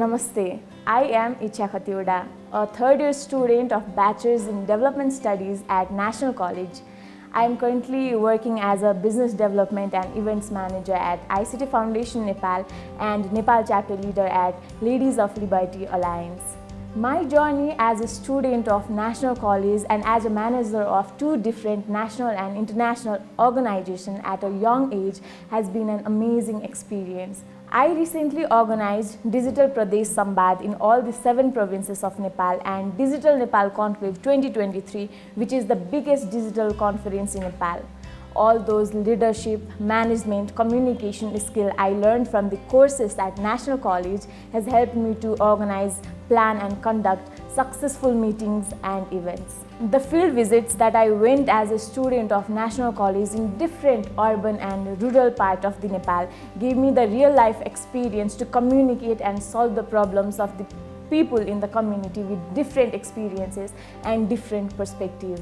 Namaste. I am IKSHYA KHATIWODA, a third-year student of Bachelors in Development Studies at National College. I am currently working as a Business Development and Events Manager at ICT Foundation Nepal and Nepal Chapter Leader at Ladies of Liberty Alliance. My journey as a student of National College and as a manager of two different national and international organizations at a young age has been an amazing experience. I recently organized Digital Pradesh Samvad in all the 7 provinces of Nepal and Digital Nepal Conclave 2023, which is the biggest digital conference in Nepal. All those leadership, management, communication skills I learned from the courses at National College has helped me to organize, plan and conduct successful meetings and events. The field visits that I went as a student of National College in different urban and rural parts of the Nepal gave me the real life experience to communicate and solve the problems of the people in the community with different experiences and different perspectives.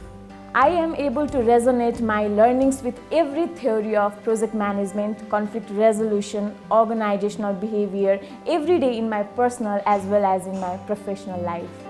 I am able to resonate my learnings with every theory of project management, conflict resolution, organizational behavior every day in my personal as well as in my professional life.